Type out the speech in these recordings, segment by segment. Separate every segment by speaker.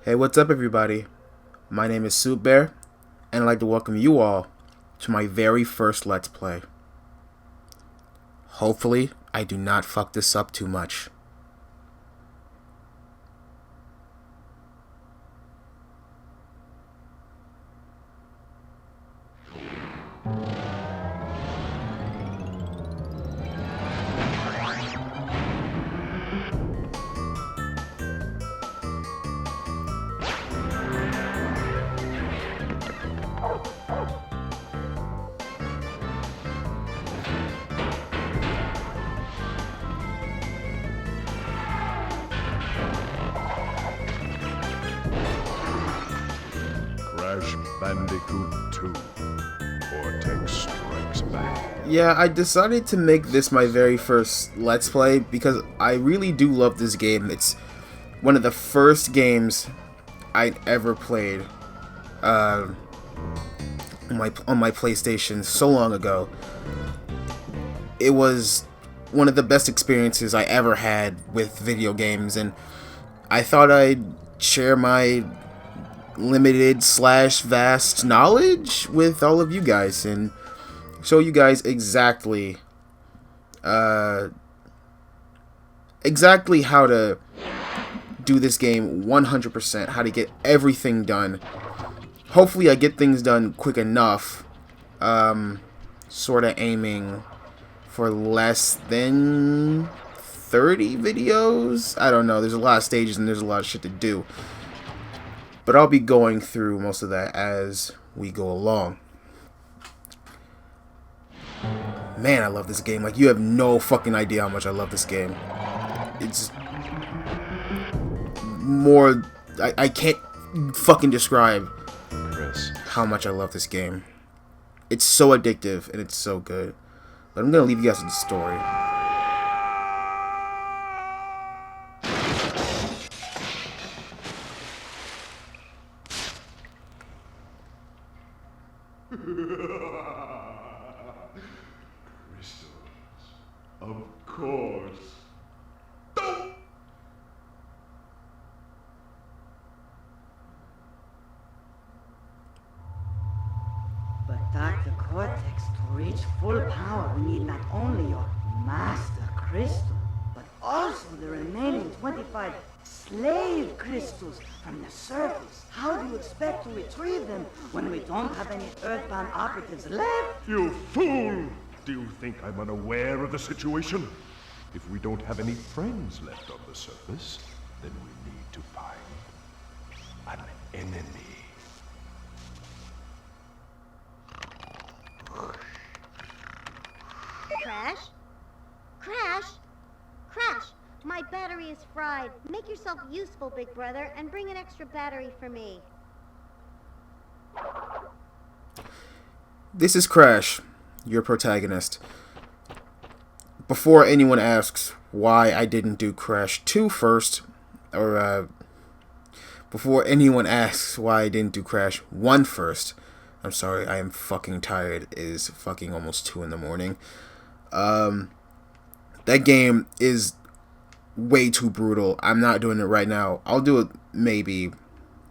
Speaker 1: Hey, what's up, everybody? My name is SoupBear, and I'd like to welcome you all to my very first Let's Play. Hopefully, I do not fuck this up too much.
Speaker 2: Crash Bandicoot 2. Cortex Strikes Back.
Speaker 1: Yeah, I decided to make this my very first Let's Play because I really do love this game. It's one of the first games I ever played on my PlayStation so long ago. It was one of the best experiences I ever had with video games, and I thought I'd share my limited slash vast knowledge with all of you guys and show you guys exactly how to do this game 100%, how to get everything done. Hopefully I get things done quick enough, sort of aiming for less than 30 videos. I don't know, there's a lot of stages and there's a lot of shit to do. But I'll be going through most of that as we go along. Man, I love this game. Like, you have no fucking idea how much I love this game. It's more... I can't fucking describe
Speaker 2: Chris.
Speaker 1: how much I love this game. It's so addictive and it's so good. But I'm gonna leave you guys with the story.
Speaker 2: Crystals. Of course.
Speaker 3: But Dr. Cortex, to reach full power, we need not only your master crystal, but also the remaining 25 slave crystals from the surface. How do you expect to retrieve them when we don't have any earthbound operatives left?
Speaker 2: You fool! Do you think I'm unaware of the situation? If we don't have any friends left on the surface, then we need to find an enemy.
Speaker 4: Crash? Crash? Crash! My battery is fried. Make yourself useful, big brother, and bring an extra battery for me.
Speaker 1: This is Crash, your protagonist. Before anyone asks why I didn't do Crash 2 first, or before anyone asks why I didn't do Crash 1 first, I'm sorry, I am fucking tired. It is fucking almost 2 in the morning. That game is way too brutal. I'm not doing it right now. I'll do it maybe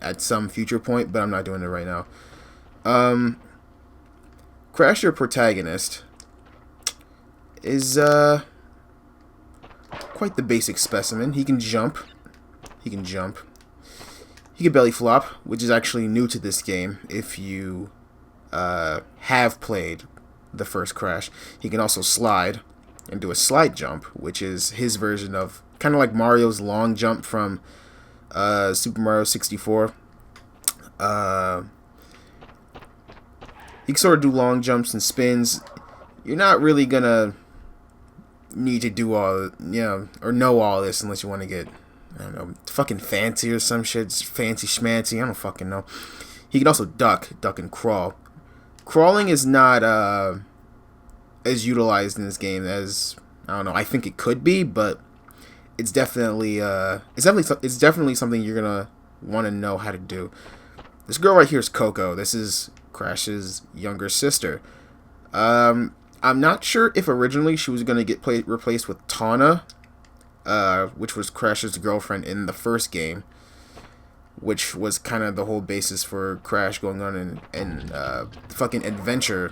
Speaker 1: at some future point, but I'm not doing it right now. Crash, your protagonist, is quite the basic specimen. He can jump. He can jump. He can belly flop, which is actually new to this game if you have played the first Crash. He can also slide and do a slide jump, which is his version of kind of like Mario's long jump from Super Mario 64. You can sort of do long jumps and spins. You're not really gonna need to do all, or know all this unless you want to get, I don't know, fucking fancy or some shit. It's fancy schmancy. I don't fucking know. He can also duck and crawl. Crawling is not as utilized in this game as, I don't know, I think it could be, but it's definitely something you're gonna want to know how to do. This girl right here is Coco. This is Crash's younger sister. I'm not sure if originally she was gonna get replaced with Tawna, which was Crash's girlfriend in the first game, which was kind of the whole basis for Crash going on and fucking adventure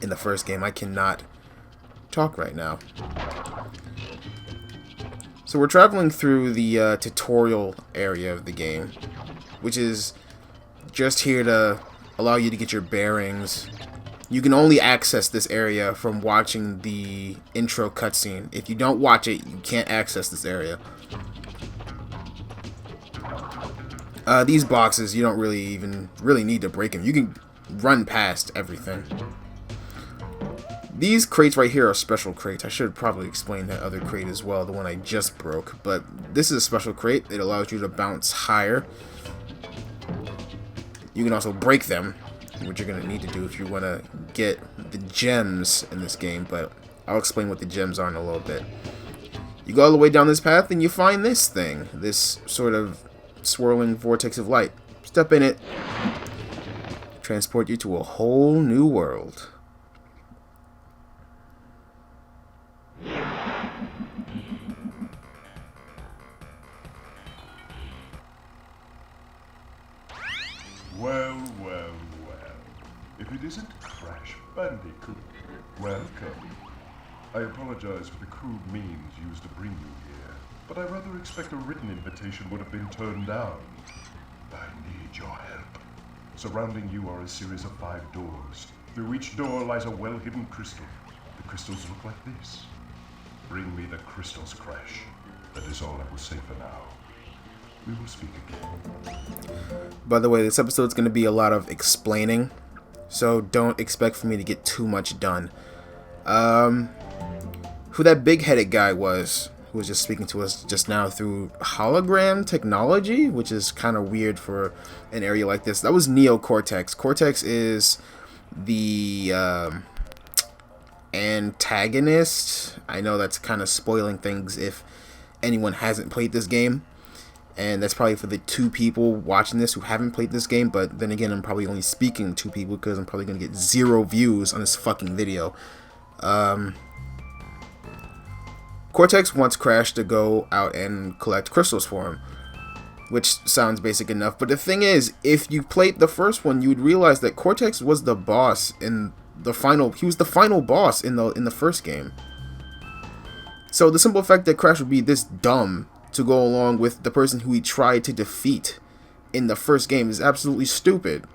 Speaker 1: in the first game. I cannot talk right now. So we're traveling through the tutorial area of the game, which is just here to allow you to get your bearings. You can only access this area from watching the intro cutscene. If you don't watch it, you can't access this area. These boxes, you don't really need to break them. You can run past everything. These crates right here are special crates. I should probably explain that other crate as well, the one I just broke. But this is a special crate. It allows you to bounce higher. You can also break them, which you're going to need to do if you want to get the gems in this game. But I'll explain what the gems are in a little bit. You go all the way down this path and you find this thing. This sort of swirling vortex of light. Step in it. Transport you to a whole new world.
Speaker 2: Well, well, well. If it isn't Crash Bandicoot, welcome. I apologize for the crude means used to bring you here, but I rather expect a written invitation would have been turned down. I need your help. Surrounding you are a series of 5 doors. Through each door lies a well-hidden crystal. The crystals look like this. Bring me the crystals, Crash. That is all I will say for now. We will speak again.
Speaker 1: By the way, this episode's going to be a lot of explaining, so don't expect for me to get too much done. Who that big-headed guy was, who was just speaking to us just now through hologram technology, which is kind of weird for an area like this. That was Neo Cortex. Cortex is the antagonist. I know that's kind of spoiling things if anyone hasn't played this game. And that's probably for the 2 people watching this who haven't played this game. But then again, I'm probably only speaking to 2 people because I'm probably going to get 0 views on this fucking video. Cortex wants Crash to go out and collect crystals for him, which sounds basic enough. But the thing is, if you played the first one, you would realize that Cortex was the boss in the final. He was the final boss in the first game. So the simple fact that Crash would be this dumb to go along with the person who he tried to defeat in the first game is absolutely stupid.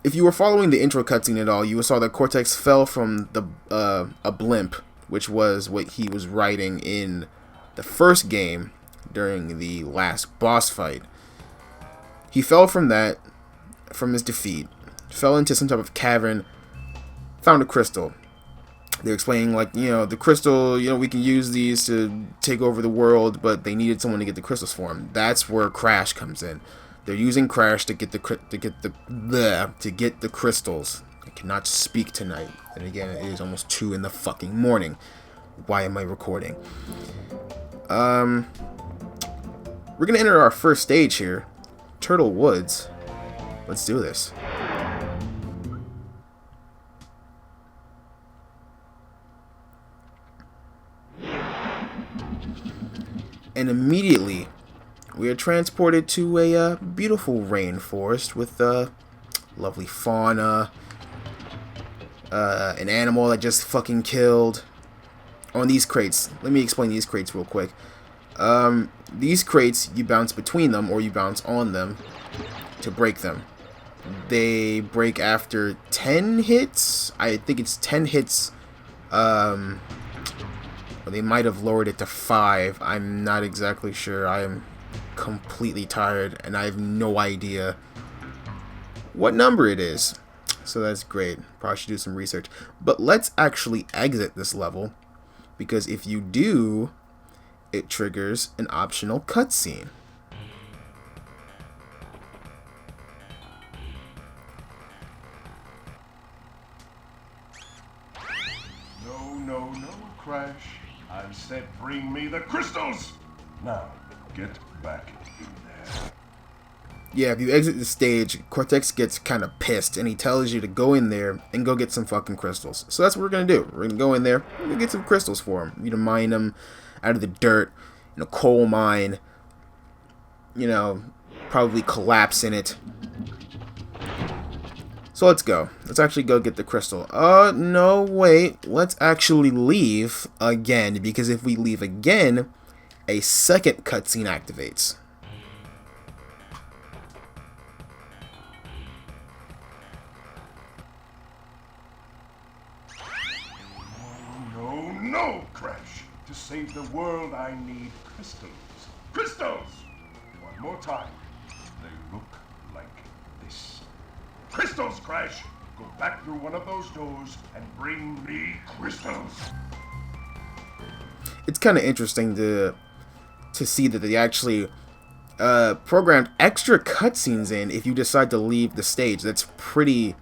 Speaker 1: If you were following the intro cutscene at all, you saw that Cortex fell from a blimp, which was what he was riding in the first game during the last boss fight. He fell from his defeat, fell into some type of cavern, found a crystal. They're explaining, like, the crystal, we can use these to take over the world, but they needed someone to get the crystals for him. That's where Crash comes in. They're using Crash to get the crystals. I cannot speak tonight. And again, it is almost 2 in the fucking morning. Why am I recording? We're gonna enter our first stage here, Turtle Woods. Let's do this. And immediately, we are transported to a beautiful rainforest with lovely fauna, an animal that just fucking killed. On these crates, let me explain these crates real quick. These crates, you bounce between them or you bounce on them to break them. They break after 10 hits. I think it's 10 hits. They might have lowered it to 5. I'm not exactly sure. I am completely tired and I have no idea what number it is. So that's great. Probably should do some research. But let's actually exit this level, because if you do, it triggers an optional cutscene.
Speaker 2: No, Crash. I said bring me the crystals! Now, get back in there.
Speaker 1: Yeah, if you exit the stage, Cortex gets kind of pissed, and he tells you to go in there and go get some fucking crystals. So that's what we're going to do. We're going to go in there and get some crystals for him. You to mine them out of the dirt in a coal mine. you know, probably collapse in it. So let's go. Let's actually go get the crystal. No, wait. Let's actually leave again, because if we leave again, a second cutscene activates.
Speaker 2: No, no, Crash. To save the world, I need crystals. Crystals! One more time. They look like this. Crystals, Crash! Go back through one of those doors and bring me crystals.
Speaker 1: It's kind of interesting to see that they actually programmed extra cutscenes in if you decide to leave the stage. That's pretty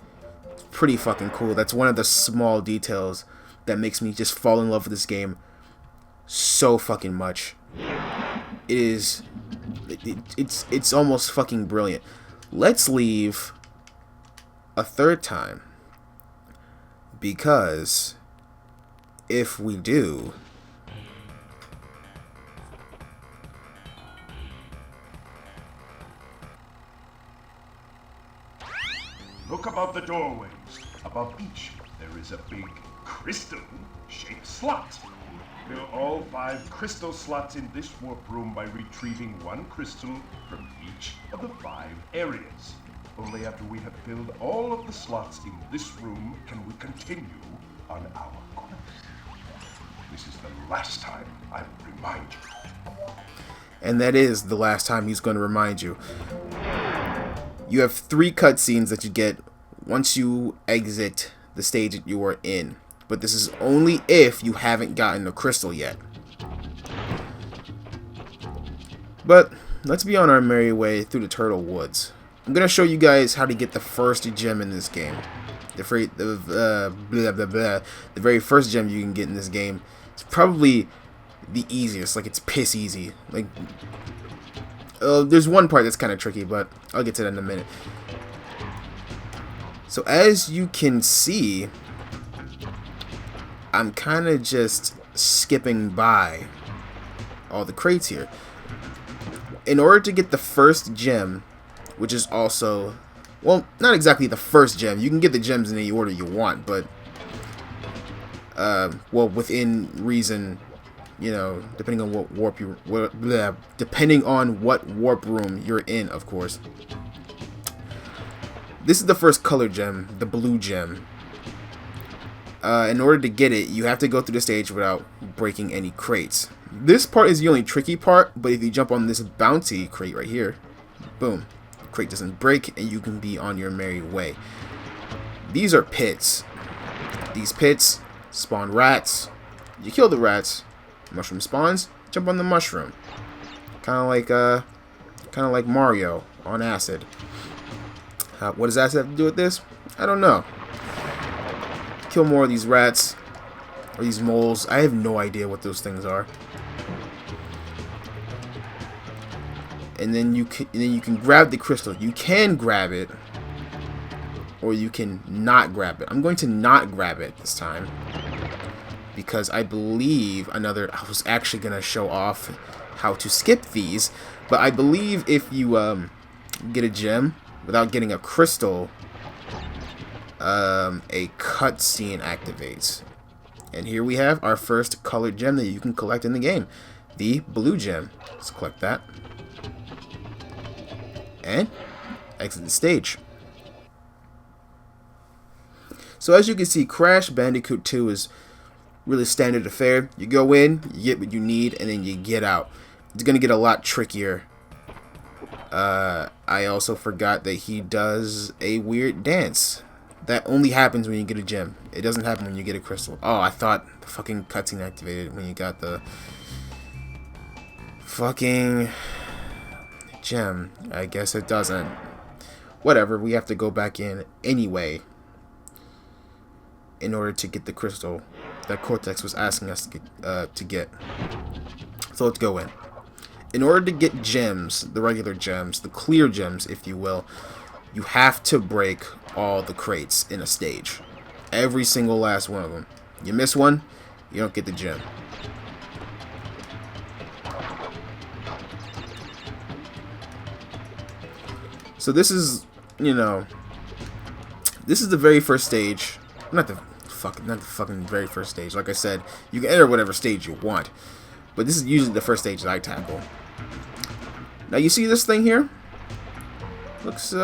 Speaker 1: fucking cool. That's one of the small details that makes me just fall in love with this game so fucking much. It's almost fucking brilliant. Let's leave a third time, because if we do,
Speaker 2: Look above the doorways. Above each, there is a big crystal-shaped slot. Fill all 5 crystal slots in this warp room by retrieving 1 crystal from each of the 5 areas. Only after we have filled all of the slots in this room can we continue on our quest. This is the last time I will remind you.
Speaker 1: and that is the last time he's going to remind you. You have 3 cutscenes that you get once you exit the stage that you are in. But this is only if you haven't gotten the crystal yet. But let's be on our merry way through the Turtle Woods. I'm going to show you guys how to get the first gem in this game. The very first gem you can get in this game. It's probably the easiest. Like, it's piss easy. Like, there's one part that's kind of tricky, but I'll get to that in a minute. So as you can see, I'm kind of just skipping by all the crates here. In order to get the first gem, which is also, well, not exactly the first gem. You can get the gems in any order you want, but well, within reason, you know, depending on what warp depending on what warp room you're in, of course. This is the first color gem, the blue gem. In order to get it, you have to go through the stage without breaking any crates. This part is the only tricky part, but if you jump on this bounty crate right here, boom, the crate doesn't break and you can be on your merry way. These are pits. These pits spawn rats. You kill the rats, mushroom spawns, jump on the mushroom. Kind of like Mario on acid. What does acid have to do with this? I don't know. Kill more of these rats or these moles. I have no idea what those things are. And then you can grab the crystal. You can grab it, or you can not grab it. I'm going to not grab it this time because I believe I was actually gonna show off how to skip these, but I believe if you get a gem without getting a crystal, a cutscene activates. And here we have our first colored gem that you can collect in the game, the blue gem. Let's collect that and exit the stage. So as you can see, Crash Bandicoot 2 is really standard affair. You go in, you get what you need, and then you get out. It's gonna get a lot trickier. I also forgot that he does a weird dance. That only happens when you get a gem. It doesn't happen when you get a crystal. Oh, I thought the fucking cutscene activated when you got the fucking gem. I guess it doesn't. Whatever, we have to go back in anyway in order to get the crystal that Cortex was asking us to get. So let's go in. In order to get gems, the regular gems, the clear gems, if you will, you have to break all the crates in a stage. Every single last one of them. You miss one, you don't get the gem. So this is, you know, this is the very first stage. Not the fucking very first stage. Like I said, you can enter whatever stage you want, but this is usually the first stage that I tackle. Now you see this thing here? Looks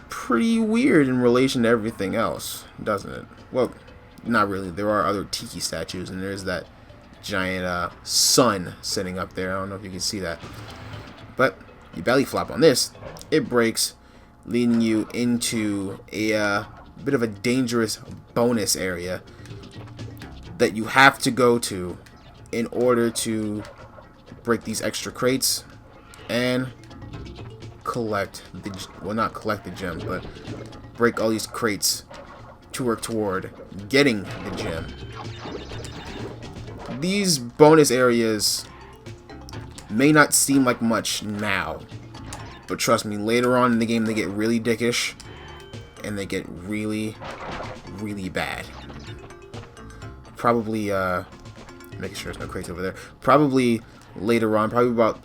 Speaker 1: pretty weird in relation to everything else, doesn't it? Well, not really. There are other tiki statues, and there's that giant sun sitting up there. I don't know if you can see that. But you belly flop on this, it breaks, leading you into a bit of a dangerous bonus area that you have to go to in order to break these extra crates and collect the, well, not collect the gems, but break all these crates to work toward getting the gem. These bonus areas may not seem like much now, but trust me, later on in the game they get really dickish and they get really, really bad. Probably making sure there's no crates over there. Probably later on, probably about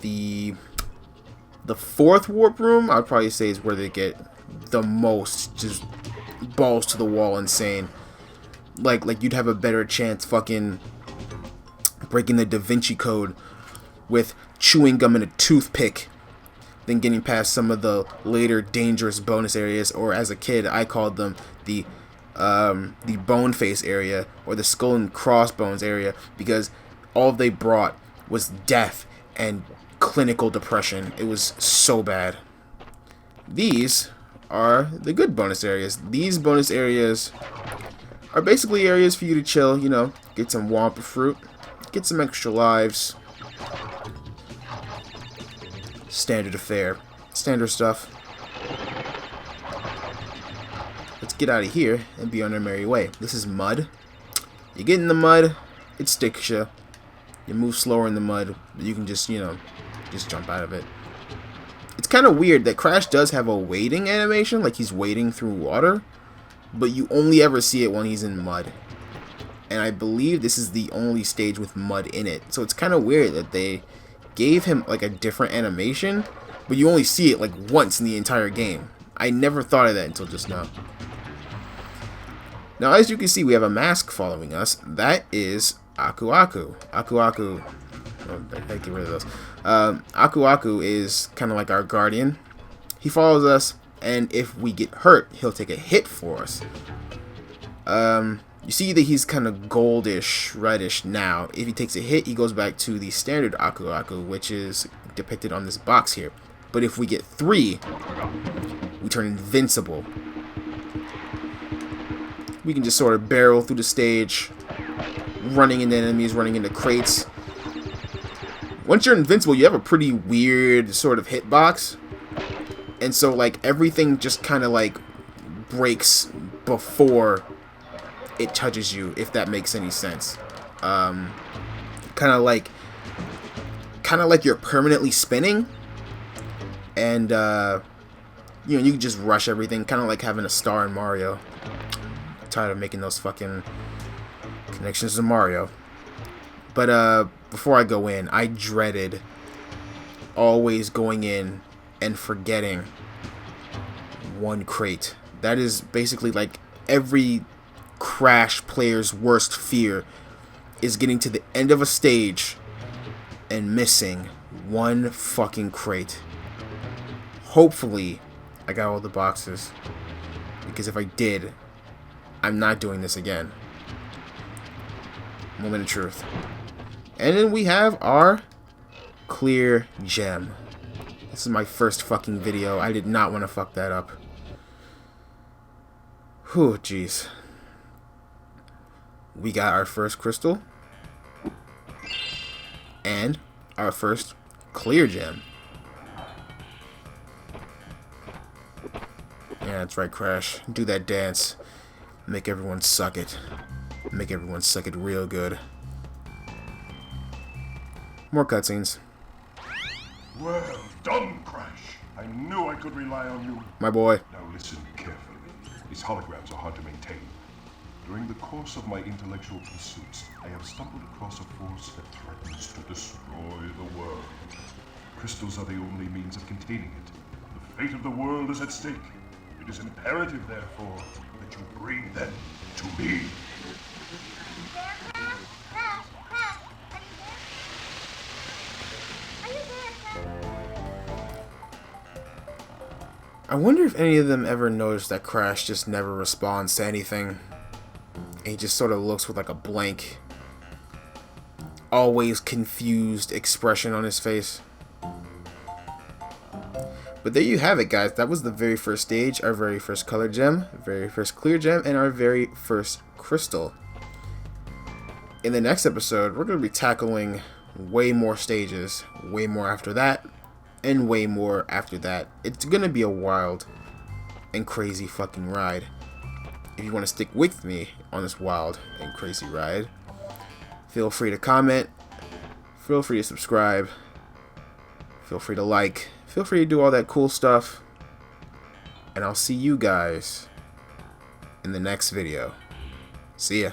Speaker 1: the fourth warp room, I'd probably say is where they get the most just balls to the wall insane. Like you'd have a better chance fucking breaking the Da Vinci Code with chewing gum and a toothpick than getting past some of the later dangerous bonus areas, or as a kid I called them the bone face area or the skull and crossbones area, because all they brought was death and clinical depression. It was so bad. These are the good bonus areas. These bonus areas are basically areas for you to chill, you know, get some Wampa fruit, get some extra lives. Standard affair. Standard stuff. Let's get out of here and be on our merry way. This is mud. You get in the mud, it sticks you. You move slower in the mud, but you can just, you know, just jump out of it. It's kind of weird that Crash does have a wading animation, like he's wading through water, but you only ever see it when he's in mud. And I believe this is the only stage with mud in it. So it's kind of weird that they gave him like a different animation, but you only see it like once in the entire game. I never thought of that until just now. Now, as you can see, we have a mask following us. That is Aku Aku. Aku Aku. Oh, I get rid of those. Aku Aku is kind of like our guardian. He follows us, and if we get hurt, he'll take a hit for us. You see that he's kind of goldish, reddish now. If he takes a hit, he goes back to the standard Aku Aku, which is depicted on this box here. But if we get 3, we turn invincible. We can just sort of barrel through the stage, running into enemies, running into crates. Once you're invincible, you have a pretty weird sort of hitbox. And so, like, everything just kind of, like, breaks before it touches you, if that makes any sense. Kind of like you're permanently spinning. And, you know, you can just rush everything. Kind of like having a star in Mario. I'm tired of making those fucking connections to Mario. But, before I go in, I dreaded always going in and forgetting one crate. That is basically like every Crash player's worst fear, is getting to the end of a stage and missing one fucking crate. Hopefully, I got all the boxes, because if I did, I'm not doing this again. Moment of truth. And then we have our clear gem. This is my first fucking video. I did not want to fuck that up. Whew, jeez. We got our first crystal. And our first clear gem. Yeah, that's right, Crash. Do that dance. Make everyone suck it. Make everyone suck it real good. More cutscenes.
Speaker 2: Well done, Crash. I knew I could rely on you.
Speaker 1: My boy.
Speaker 2: Now listen carefully. These holograms are hard to maintain. During the course of my intellectual pursuits, I have stumbled across a force that threatens to destroy the world. Crystals are the only means of containing it. The fate of the world is at stake. It is imperative, therefore, that you bring them to me.
Speaker 4: There, Crash? Crash? Crash? Are you there? Crash?
Speaker 1: I wonder if any of them ever noticed that Crash just never responds to anything. He just sort of looks with like a blank, always confused expression on his face. But there you have it, guys. That was the very first stage, our very first color gem, very first clear gem, and our very first crystal. In the next episode, we're going to be tackling way more stages, way more after that, and way more after that. It's going to be a wild and crazy fucking ride. If you want to stick with me on this wild and crazy ride, feel free to comment, feel free to subscribe, feel free to like, feel free to do all that cool stuff, and I'll see you guys in the next video. See ya.